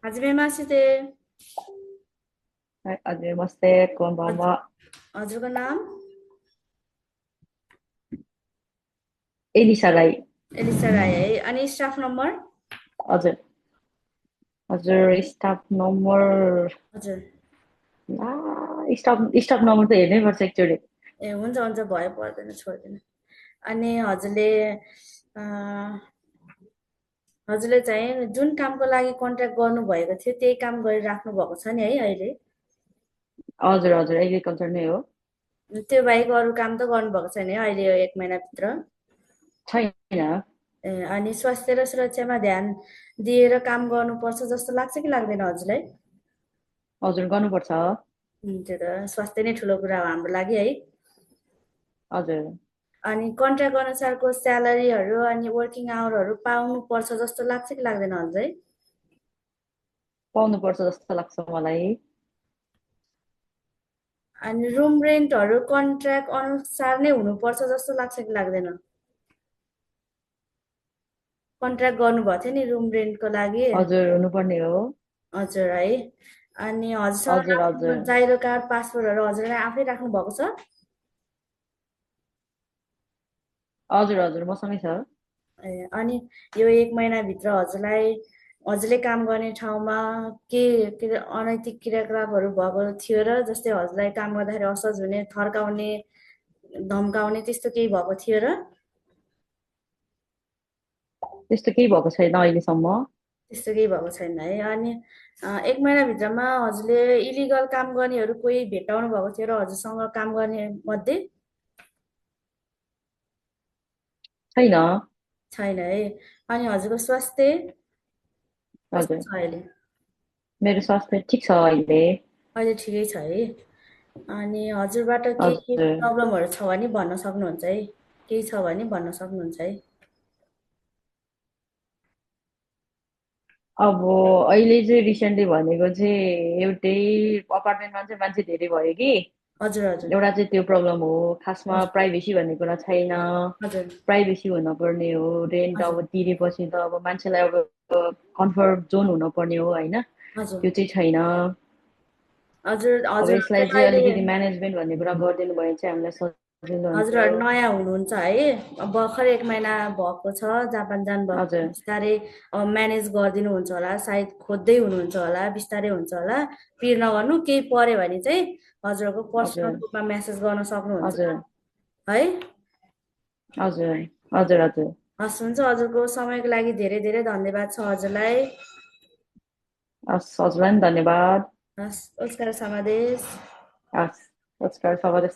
はじめまして。はい、はじめまして、こんばんは。हजुरको नाम Elisa Rai. Elisa Rai है। अनि स्टाफ नम्बर? हजुर, हजुर, स्टाफ नम्बर हजुर। स्टाफ नम्बर त हेर्नै पर्छ एकचोटि। ए हुन्छ हुन्छ, भयो, पर्दैन, छोड्दिनु। अनि अ, हजुरले चाहिँ जुन कामको लागि कन्ट्र्याक्ट गर्नुभएको थियो त्यही काम गरिराख्नु भएको छ नि है अहिले? हजुर, हजुर, एग्रिकल्चर नै हो। त्यो बाहेक अरू काम त गर्नुभएको छैन है अहिले यो 1 महिनाभित्र? छैन। ए अनि स्वास्थ्य र सुरक्षामा ध्यान दिएर काम गर्नुपर्छ जस्तो लाग्छ कि लाग्दैन हजुरलाई? हजुर, गर्नुपर्छ। त्यो त स्वास्थ्य नै ठुलो कुरा हो हाम्रो लागि है। हजुर, अनि कन्ट्र्याक्ट अनुसारको स्यालेरीहरू अनि वर्किङ आवरहरू पाउनुपर्छ जस्तो लाग्छ कि लाग्दैन हजुरलाई? पाउनुपर्छ जस्तो लाग्छ मलाई। अनि रुम रेन्टहरू कन्ट्र्याक्ट अनुसार नै हुनुपर्छ जस्तो लाग्छ कि लाग्दैन? कन्ट्र्याक्ट गर्नुभएको थियो नि रुम रेन्टको लागि। हजुर, हुनुपर्ने हो। हजुर है। अनि हजुरसँग हजुर, आफ्नो हजुर, जाइरो कार्ड पासपोर्टहरू हजुरले आफै राख्नु भएको छ? हजुर, हजुर, मसँगै छ। ए अनि यो 1 महिनाभित्र हजुरले काम गर्ने ठाउँमा के के अरे अनैतिक क्रियाकलापहरू भएको थियो र जस्तै हजुरलाई काम गर्दाखेरि असहज हुने, थर्काउने, धम्काउने त्यस्तो केही भएको थियो र? त्यस्तो केही भएको छैन अहिलेसम्म। त्यस्तो केही भएको छैन है। अनि 1 महिनाभित्रमा हजुरले इलिगल काम गर्नेहरू कोही भेट्टाउनु भएको थियो र हजुरसँग काम गर्ने मध्ये? छैन। छैन है। अनि हजुरको स्वास्थ्य कस्तो हजुर, छ अहिले? मेरो स्वास्थ्य ठिक छ अहिले। अहिले ठिकै छ है। अनि हजुरबाट केही हजुर, प्रब्लमहरू छ भने भन्न सक्नुहुन्छ है। केही छ भने भन्न सक्नुहुन्छ है। अब अहिले चाहिँ रिसेन्टली भनेको चाहिँ एउटै अपार्टमेन्टमा चाहिँ मान्छे धेरै भयो कि हजुर हजुर। एउटा चाहिँ त्यो प्रब्लम हो। खासमा हजुर प्राइभेसी भन्ने कुरा छैन। हजुर। प्राइभेसी हुनपर्ने हो। रेन्ट हजुर अब तिरेपछि त अब मान्छेलाई अब कम्फर्ट जोन हुनुपर्ने हो होइन। हजुर। त्यो चाहिँ छैन। हजुर अब हजुर यसलाई चाहिँ चाहिँ अहिले अलिकति म्यानेजमेन्ट भन्ने कुरा गरिदिनु भयो चाहिँ हामीलाई सजिलो हुन्थ्यो। हजुरहरू नयाँ हुनुहुन्छ है। अब भर्खर 1 महिना भएको छ जापान जानुभएको छ। हजुर, बिस्तारै अब म्यानेज गरिदिनुहुन्छ होला, सायद खोज्दै हुनुहुन्छ होला, बिस्तारै हुन्छ होला। पिर नगर्नु, केही पर्यो भने चाहिँ हजुरहरूको पर्सनल हजुर, ग्रुपमा मेसेज गर्न सक्नुहुन्छ हजुर, है। हजुर, हजुर, हजुर। हस् हुन्छ, हजुरको समयको लागि धेरै धेरै धन्यवाद छ हजुरलाई। हस्, हजुरलाई पनि धन्यवाद। हस्, ओस्कार समादेश। हस्, नमस्कार, सबै